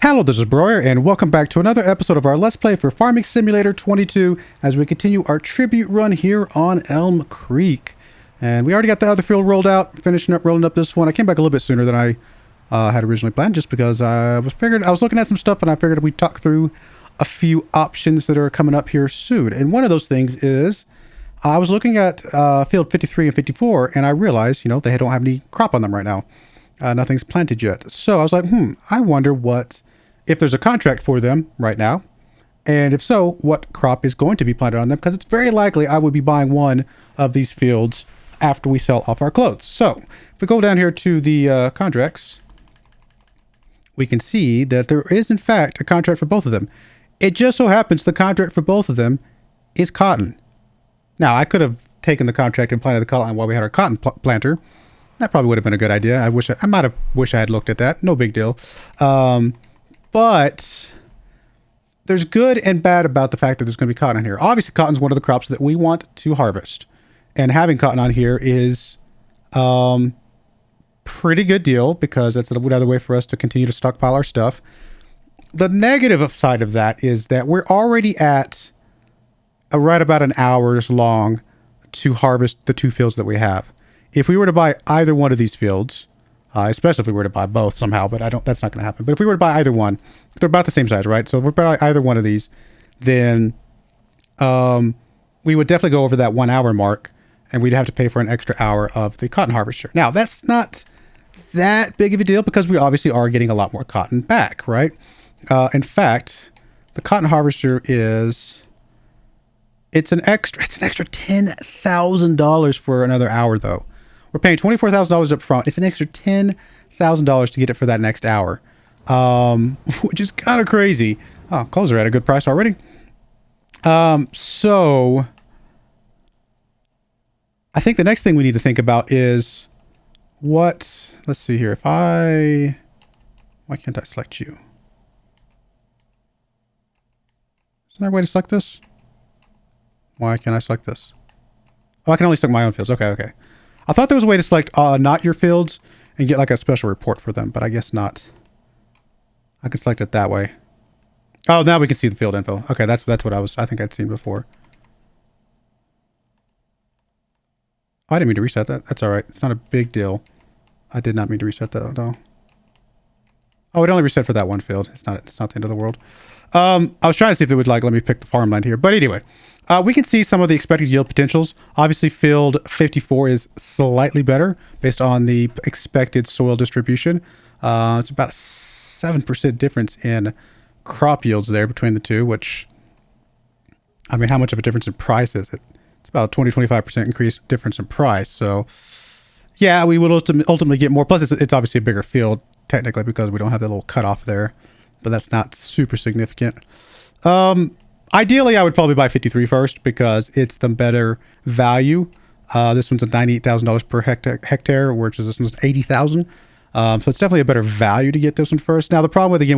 Hello, this is Broyar, and welcome back to another episode of our Let's Play for Farming Simulator 22 as we continue our tribute run here on Elmcreek. And we already got the other field rolled out, finishing up rolling up this one. I came back a little bit sooner than I had originally planned, just because I was looking at some stuff and I figured we'd talk through a few options that are coming up here soon. And one of those things is I was looking at field 53 and 54, and I realized, they don't have any crop on them right now. Nothing's planted yet. So I was like, I wonder if there's a contract for them right now, and if so, what crop is going to be planted on them, because it's very likely I would be buying one of these fields after we sell off our clothes. So if we go down here to the contracts, we can see that there is in fact a contract for both of them. It just so happens the contract for both of them is cotton. Now, I could have taken the contract and planted the cotton while we had our cotton planter. That probably would have been a good idea. I might have wished I had looked at that. No big deal. But there's good and bad about the fact that there's going to be cotton here. Obviously, cotton is one of the crops that we want to harvest. And having cotton on here is pretty good deal, because that's another way for us to continue to stockpile our stuff. The negative side of that is that we're already at right about an hour's long to harvest the two fields that we have. If we were to buy either one of these fields, especially if we were to buy both somehow, but that's not going to happen. But if we were to buy either one, they're about the same size, right? So if we buy either one of these, then we would definitely go over that 1 hour mark, and we'd have to pay for an extra hour of the cotton harvester. Now, that's not that big of a deal, because we obviously are getting a lot more cotton back, right? In fact, the cotton harvester it's an extra $10,000 for another hour, though. We're paying $24,000 up front. It's an extra $10,000 to get it for that next hour, which is kind of crazy. Oh, clothes are at a good price already. So I think the next thing we need to think about is let's see here. Why can't I select you? Isn't there a way to select this? Why can't I select this? Oh, I can only select my own fields. Okay. I thought there was a way to select not your fields and get like a special report for them, but I guess not. I can select it that way. Oh, now we can see the field info. Okay, that's what I think I'd seen before. Oh, I didn't mean to reset that. That's all right. It's not a big deal. I did not mean to reset that though. Oh, it only reset for that one field. It's not the end of the world. I was trying to see if it would let me pick the farmland here, but anyway, we can see some of the expected yield potentials. Obviously, field 54 is slightly better based on the expected soil distribution. It's about a 7% difference in crop yields there between the two, which, I mean, how much of a difference in price is it? It's about a 20-25% increase difference in price. So yeah, we would ultimately get more. Plus, it's obviously a bigger field technically, because we don't have that little cutoff there, but that's not super significant. Ideally, I would probably buy 53 first, because it's the better value. This one's at $98,000 per hectare, whereas this one's $80,000. So it's definitely a better value to get this one first. Now, the problem with the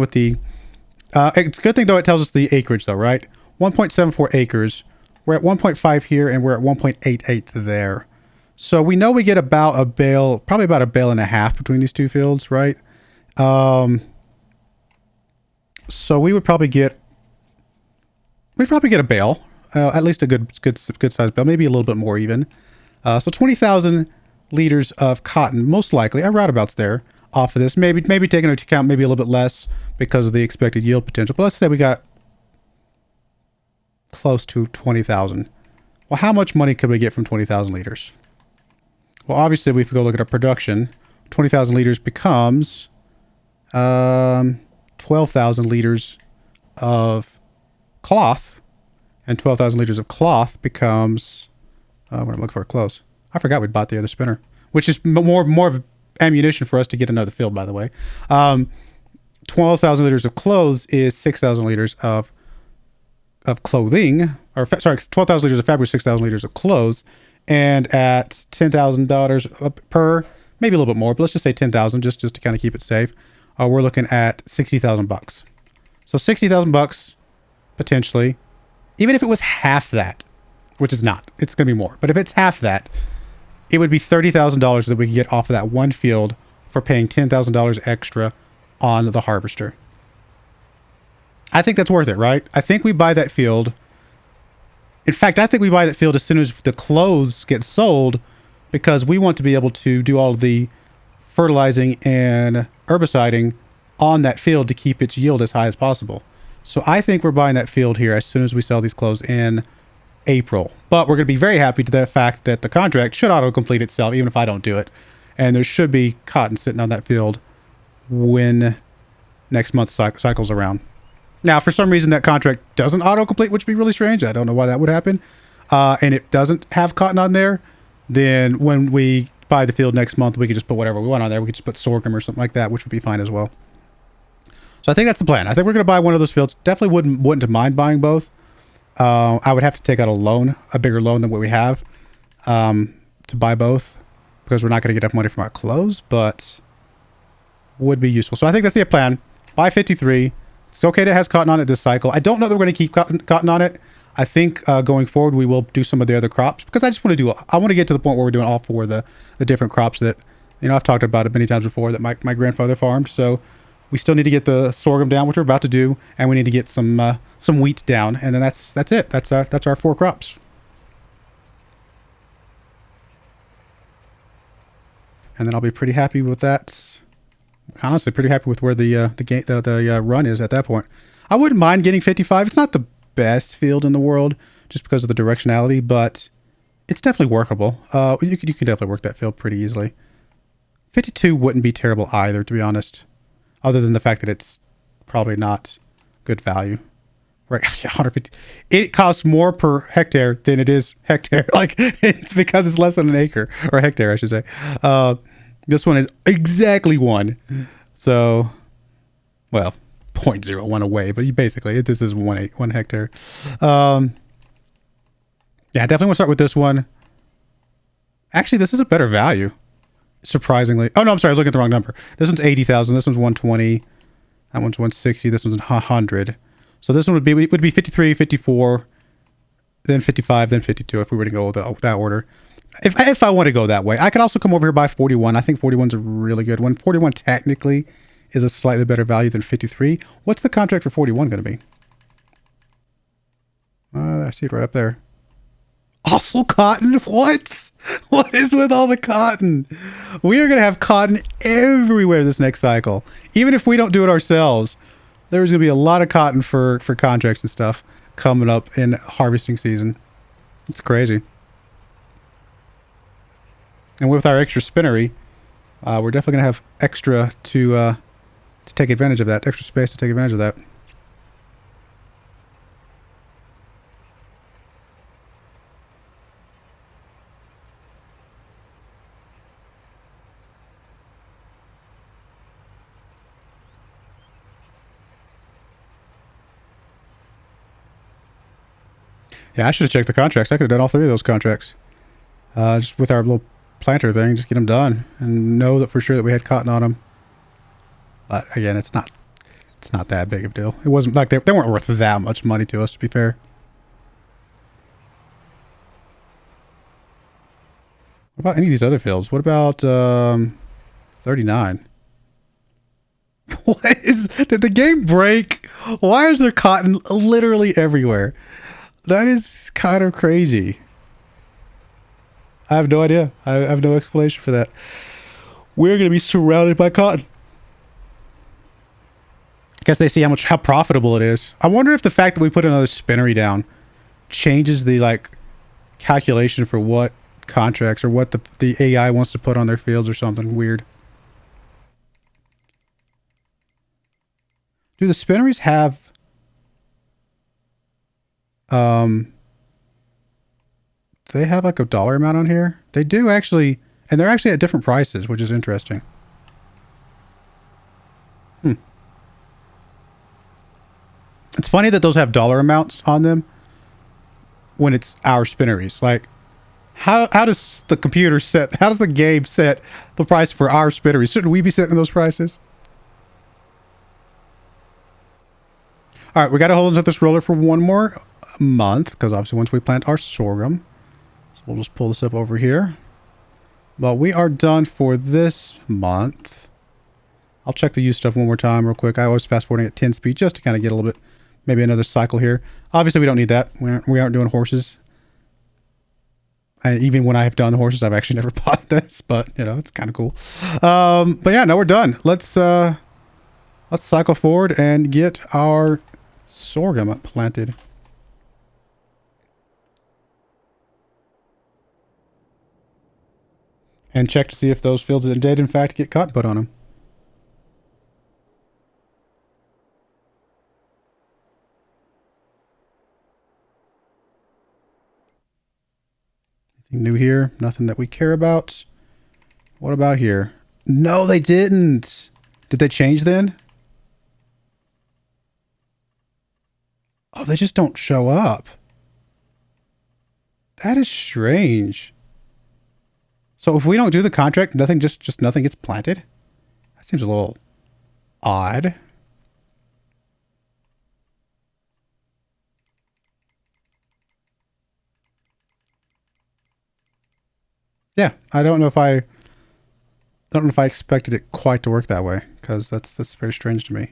it's a good thing though, it tells us the acreage though, right? 1.74 acres. We're at 1.5 here, and we're at 1.88 there. So we know we get about a bale, probably about a bale and a half between these two fields, right? So we would probably get a bale, at least a good sized bale, maybe a little bit more even. So 20,000 liters of cotton, most likely, our roundabout's there off of this. Maybe taking into account maybe a little bit less because of the expected yield potential. But let's say we got close to 20,000. Well, how much money could we get from 20,000 liters? Well, obviously, if we go look at our production, 20,000 liters becomes 12,000 liters of cloth, and 12,000 liters of cloth becomes what I'm looking for clothes. I forgot we'd bought the other spinner, which is more of ammunition for us to get another field, by the way. 12,000 liters of clothes is 6,000 liters of clothing, or sorry, 12,000 liters of fabric, 6,000 liters of clothes, and at $10,000 per, maybe a little bit more, but let's just say 10,000 just to kind of keep it safe. We're looking at $60,000. So $60,000 potentially, even if it was half that, which is not, it's going to be more. But if it's half that, it would be $30,000 that we could get off of that one field for paying $10,000 extra on the harvester. I think that's worth it, right? I think we buy that field. In fact, I think we buy that field as soon as the clothes get sold, because we want to be able to do all of the fertilizing and herbiciding on that field to keep its yield as high as possible. So I think we're buying that field here as soon as we sell these clothes in April. But we're going to be very happy to the fact that the contract should auto-complete itself, even if I don't do it. And there should be cotton sitting on that field when next month cycles around. Now, for some reason, that contract doesn't auto-complete, which would be really strange. I don't know why that would happen. And it doesn't have cotton on there. Then when we buy the field next month, we can just put whatever we want on there. We could just put sorghum or something like that, which would be fine as well. So I think that's the plan. I think we're going to buy one of those fields. Definitely wouldn't mind buying both. I would have to take out a loan, a bigger loan than what we have, to buy both, because we're not going to get enough money from our clothes, but would be useful. So I think that's the plan. Buy 53. It's okay that it has cotton on it this cycle. I don't know that we're going to keep cotton on it. I think going forward we will do some of the other crops, because I just want to I want to get to the point where we're doing all four of the different crops that, you know, I've talked about it many times before, that my grandfather farmed. So we still need to get the sorghum down, which we're about to do, and we need to get some wheat down, and then that's it. That's our four crops. And then I'll be pretty happy with that. Honestly, pretty happy with where the run is at that point. I wouldn't mind getting 55. It's not the best field in the world, just because of the directionality, but it's definitely workable. You can definitely work that field pretty easily. 52 wouldn't be terrible either, to be honest, other than the fact that it's probably not good value. Right, 150. It costs more per hectare than it is hectare. Like, it's because it's less than an acre, or a hectare, I should say. This one is exactly one. So, well, 0.01 away, but basically this is 1 hectare. Yeah, definitely want to start with this one. Actually, this is a better value, surprisingly. Oh no, I'm sorry, I was looking at the wrong number. This one's 80,000. This one's 120. That one's 160. This one's 100. So this one would be 53, 54, then 55, then 52 if we were to go that order. If I want to go that way. I could also come over here by 41. I think 41's a really good one. 41 technically is a slightly better value than 53. What's the contract for 41 going to be? I see it right up there. Also cotton? What? What is with all the cotton? We are going to have cotton everywhere this next cycle. Even if we don't do it ourselves, there's going to be a lot of cotton for contracts and stuff coming up in harvesting season. It's crazy. And with our extra spinnery, we're definitely going to have extra to take advantage of that. Extra space to take advantage of that. Yeah, I should have checked the contracts. I could have done all three of those contracts. Just with our little planter thing, just get them done and know that for sure that we had cotton on them. But again, it's not that big of a deal. It wasn't like they weren't worth that much money to us, to be fair. What about any of these other fields? What about 39? Did the game break? Why is there cotton literally everywhere? That is kind of crazy. I have no idea. I have no explanation for that. We're going to be surrounded by cotton. I guess they see how profitable it is. I wonder if the fact that we put another spinnery down changes the calculation for what contracts or what the AI wants to put on their fields or something weird. Do the spinneries have do they have like a dollar amount on here? They do actually, and they're actually at different prices, which is interesting. It's funny that those have dollar amounts on them when it's our spinneries. Like, how does the computer how does the game set the price for our spinneries? Shouldn't we be setting those prices? All right, we got to hold on to this roller for one more month, because obviously once we plant our sorghum. So we'll just pull this up over here. But we are done for this month. I'll check the use stuff one more time real quick. I always fast forwarding at 10 speed just to kind of get a little bit maybe another cycle here. Obviously, we don't need that. We aren't doing horses. And even when I have done horses, I've actually never bought this, but you know, it's kind of cool. But yeah, no, we're done. Let's cycle forward and get our sorghum planted. And check to see if those fields did in fact get cotton put on them. Anything new here? Nothing that we care about. What about here? No, they didn't. Did they change then? Oh, they just don't show up. That is strange. So if we don't do the contract, nothing just nothing gets planted? That seems a little odd. Yeah, I don't know if I expected it quite to work that way, because that's very strange to me.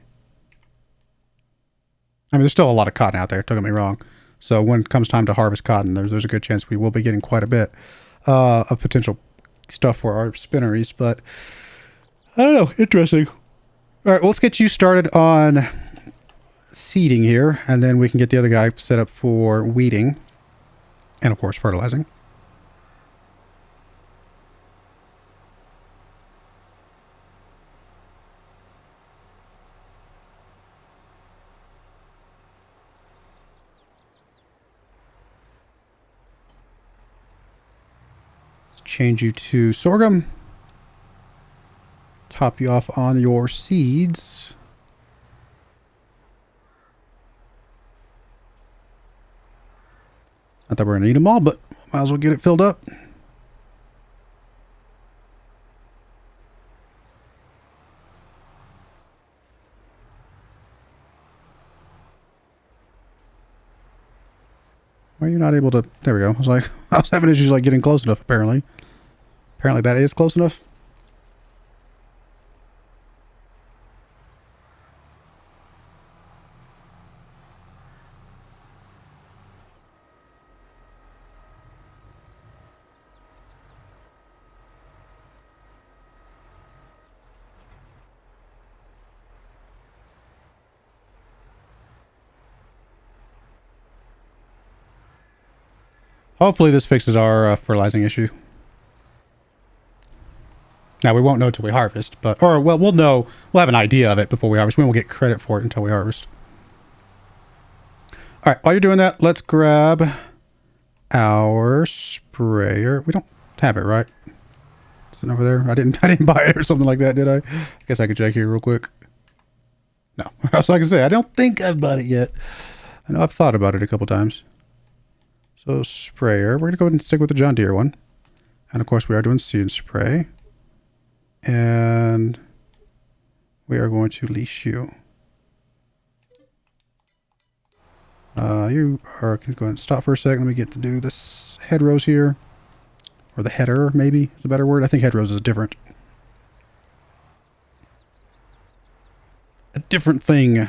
I mean, there's still a lot of cotton out there, don't get me wrong. So when it comes time to harvest cotton, there's a good chance we will be getting quite a bit of potential stuff for our spinneries, but I don't know, interesting. All right, well, let's get you started on seeding here, and then we can get the other guy set up for weeding and, of course, fertilizing. Change you to sorghum. Top you off on your seeds. Not that we're going to need them all, but might as well get it filled up. Why are you not able to? There we go. I was like, I was having issues like getting close enough, apparently. Apparently that is close enough. Hopefully this fixes our fertilizing issue. Now, we won't know till we harvest, but... Or, well, we'll know. We'll have an idea of it before we harvest. We won't get credit for it until we harvest. All right, while you're doing that, let's grab our sprayer. We don't have it, right? Is it over there? I didn't buy it or something like that, did I? I guess I could check here real quick. No. So like I say, I don't think I've bought it yet. I know I've thought about it a couple times. So sprayer, we're going to go ahead and stick with the John Deere one. And of course we are doing seed and spray. And we are going to leash you. You are going to go ahead and stop for a second. Let me get to do this hedgerows here. Or the header, maybe, is a better word. I think hedgerows is different. A different thing. All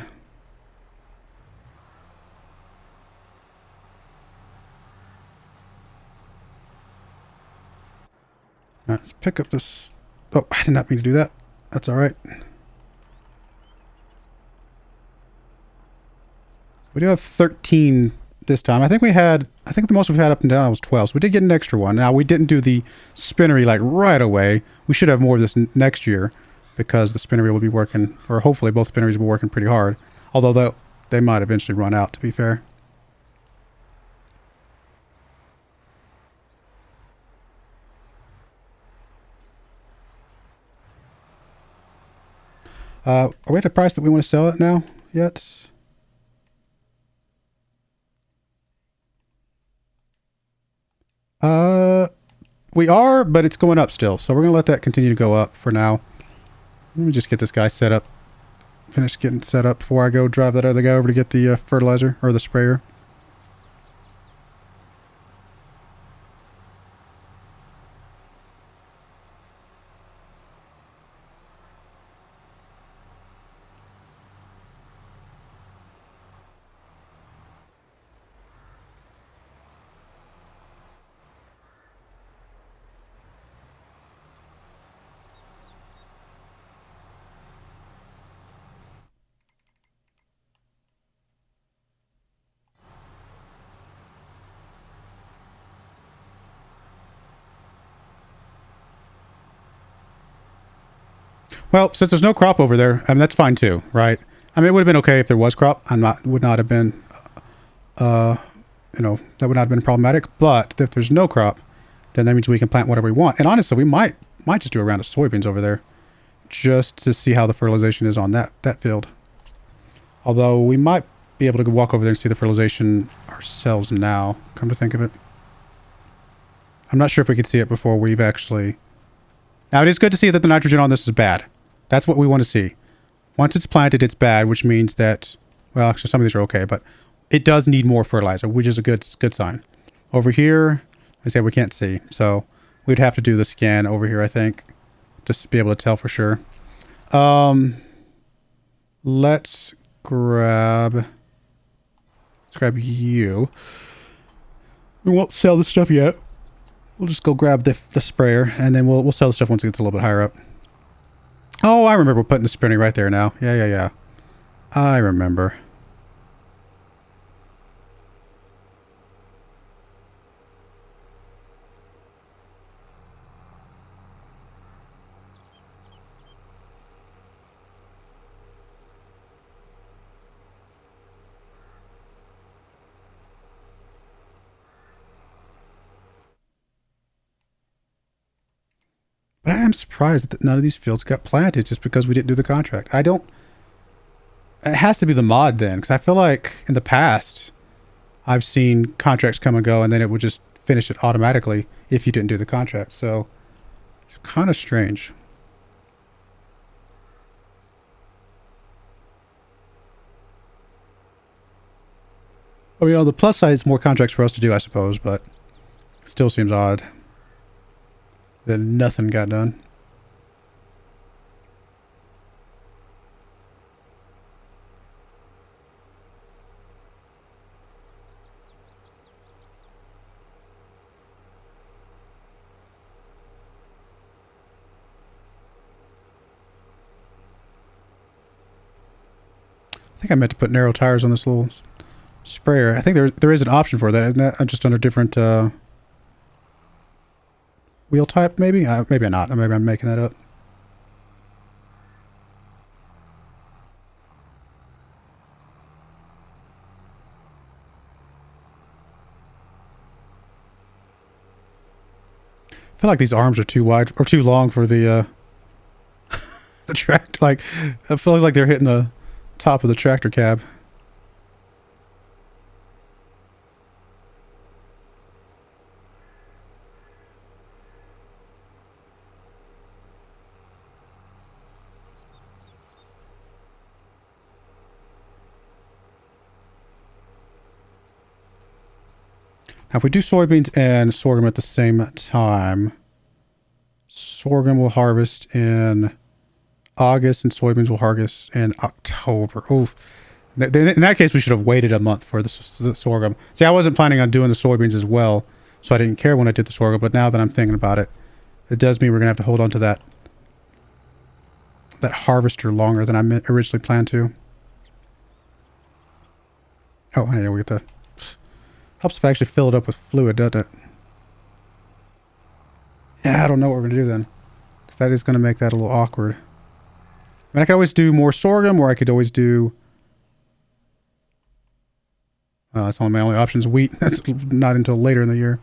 right, let's pick up this. Oh, I did not mean to do that. That's all right. We do have 13 this time. I think the most we've had up and down was 12. So we did get an extra one. Now, we didn't do the spinnery like right away. We should have more of this next year because the spinnery will be working, or hopefully both spinneries will be working pretty hard. Although they might eventually run out, to be fair. Are we at a price that we want to sell it now yet? We are, but it's going up still. So we're going to let that continue to go up for now. Let me just get this guy set up. Finish getting set up before I go drive that other guy over to get the fertilizer or the sprayer. Well, since there's no crop over there, I mean, that's fine too, right? I mean, it would have been okay if there was crop. Would not have been, uh, that would not have been problematic. But if there's no crop, then that means we can plant whatever we want. And honestly, we might just do a round of soybeans over there, just to see how the fertilization is on that field. Although we might be able to walk over there and see the fertilization ourselves now, come to think of it. I'm not sure if we could see it before we've actually... Now, it is good to see that the nitrogen on this is bad. That's what we want to see. Once it's planted, it's bad, which means that... Well, actually, some of these are okay, but it does need more fertilizer, which is a good sign. Over here, I said we can't see, so we'd have to do the scan over here, I think, just to be able to tell for sure. Let's grab you. We won't sell this stuff yet. We'll just go grab the sprayer, and then we'll sell the stuff once it gets a little bit higher up. Oh, I remember putting the spinning right there now. Yeah. I remember. But I am surprised that none of these fields got planted just because we didn't do the contract. It has to be the mod then, because I feel like in the past, I've seen contracts come and go, and then it would just finish it automatically if you didn't do the contract. So, it's kind of strange. I mean, on the plus side, it's more contracts for us to do, I suppose, but it still seems odd that nothing got done. I think I meant to put narrow tires on this little sprayer. I think there is an option for that, isn't that? Just under different wheel type, maybe? Maybe not. Maybe I'm making that up. I feel like these arms are too wide or too long for the the tractor. Like, it feels like they're hitting the top of the tractor cab. Now, if we do soybeans and sorghum at the same time, sorghum will harvest in August and soybeans will harvest in October. Oof. In that case, we should have waited a month for the sorghum. See, I wasn't planning on doing the soybeans as well, so I didn't care when I did the sorghum, but now that I'm thinking about it, it does mean we're going to have to hold on to that harvester longer than I originally planned to. Oh, yeah, we get to... Helps if I actually fill it up with fluid, doesn't it? Yeah, I don't know what we're going to do then. Because that is going to make that a little awkward. I mean, I could always do more sorghum, or I could always do... that's my only options. Wheat. That's not until later in the year.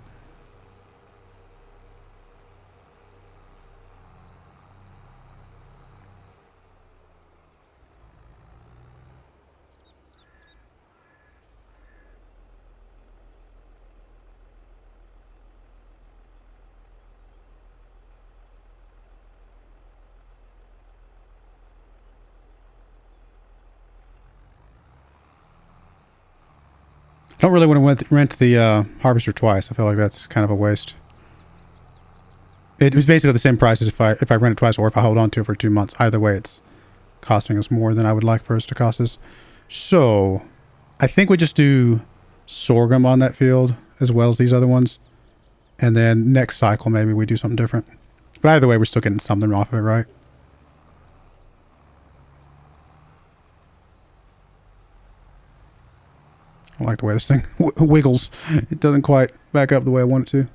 I don't really want to rent the harvester twice. I feel like that's kind of a waste. It was basically the same price as if I rent it twice or if I hold on to it for 2 months. Either way, it's costing us more than I would like for us to cost us. So, I think we just do sorghum on that field as well as these other ones. And then next cycle, maybe we do something different. But either way, we're still getting something off of it, right? I like the way this thing wiggles. It doesn't quite back up the way I want it to.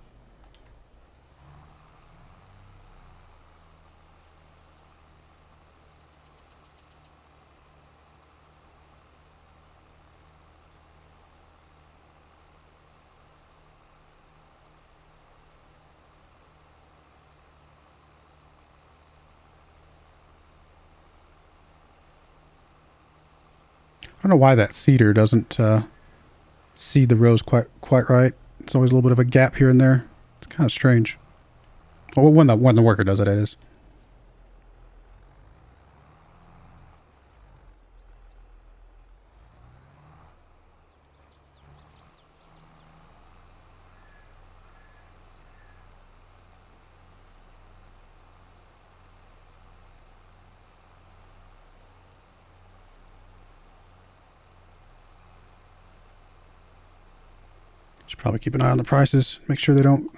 don't know why that seeder doesn't seed the rows quite right. It's always a little bit of a gap here and there. It's kind of strange. Well, when the worker does it, it is. Should probably keep an eye on the prices. Make sure they don't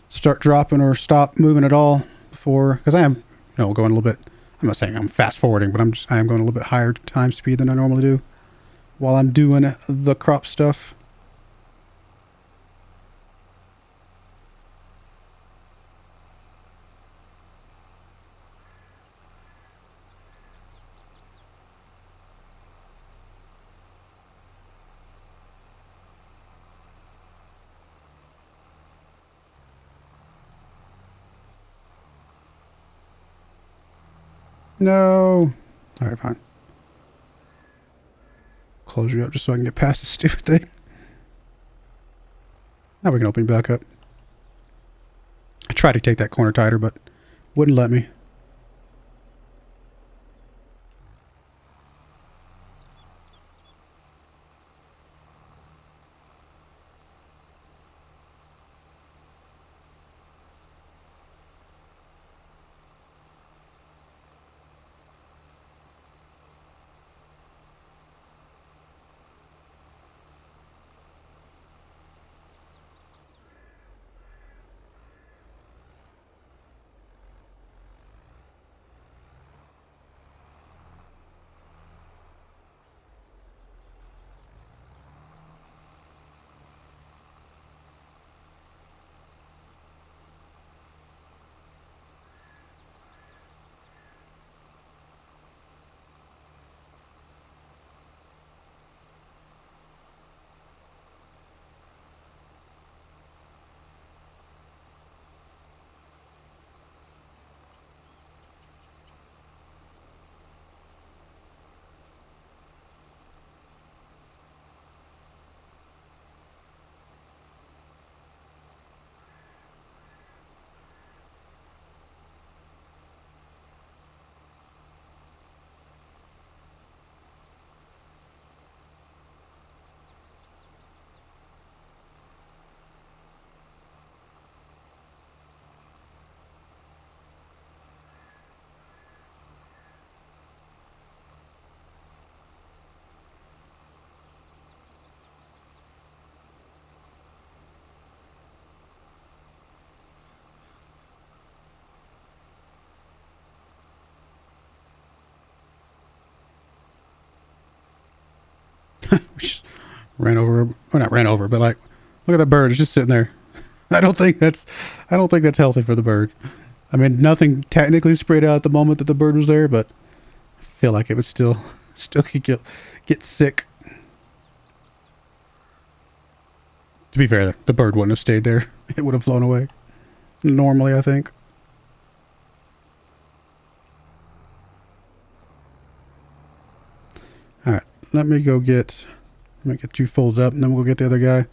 start dropping or stop moving at all before, because I am, going a little bit. I'm not saying I'm fast forwarding, but I am going a little bit higher time speed than I normally do while I'm doing the crop stuff. No. All right, fine. Close you up just so I can get past this stupid thing. Now we can open you back up. I tried to take that corner tighter, but wouldn't let me. We just ran over, well, not ran over, but like, look at that bird. It's just sitting there. I don't think that's healthy for the bird. I mean, nothing technically sprayed out at the moment that the bird was there, but I feel like it would still could get sick. To be fair, the bird wouldn't have stayed there. It would have flown away. Normally, I think. All right, let me get you folded up, and then we'll get the other guy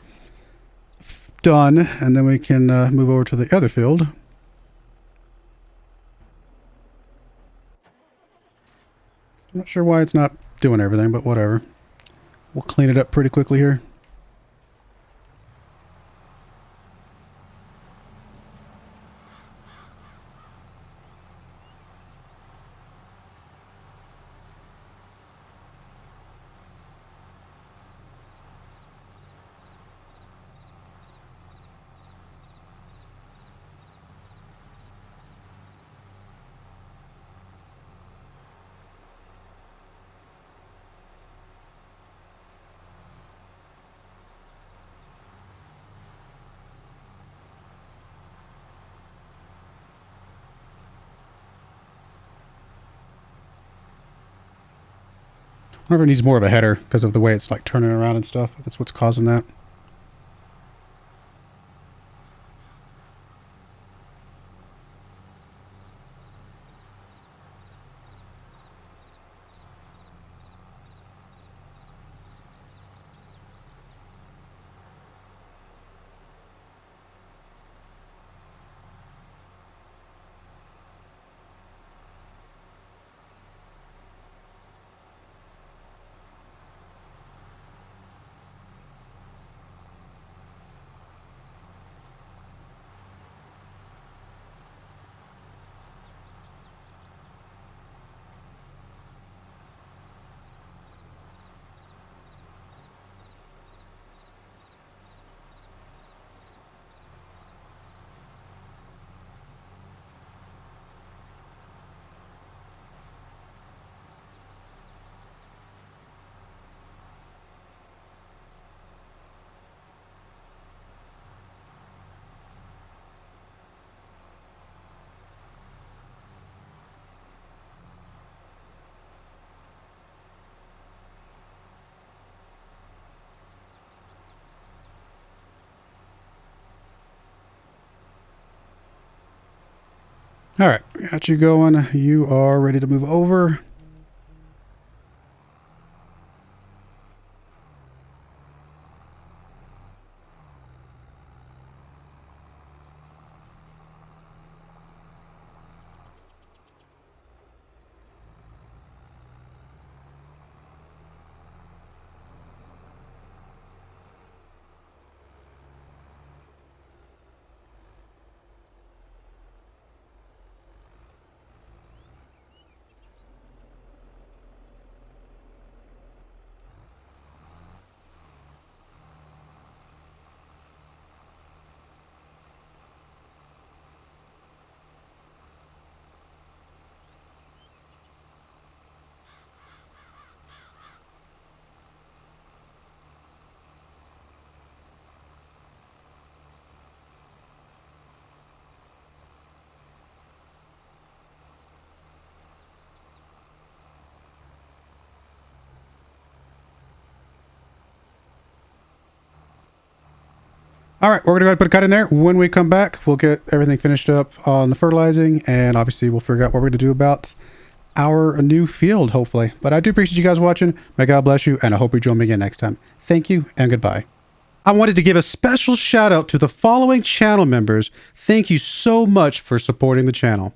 done, and then we can move over to the other field. I'm not sure why it's not doing everything, but whatever. We'll clean it up pretty quickly here. I wonder if it needs more of a header because of the way it's like turning around and stuff. That's what's causing that. All right, got you going. You are ready to move over. All right, we're going to go ahead and put a cut in there. When we come back, we'll get everything finished up on the fertilizing, and obviously we'll figure out what we're going to do about our new field, hopefully. But I do appreciate you guys watching. May God bless you, and I hope you join me again next time. Thank you, and goodbye. I wanted to give a special shout out to the following channel members. Thank you so much for supporting the channel.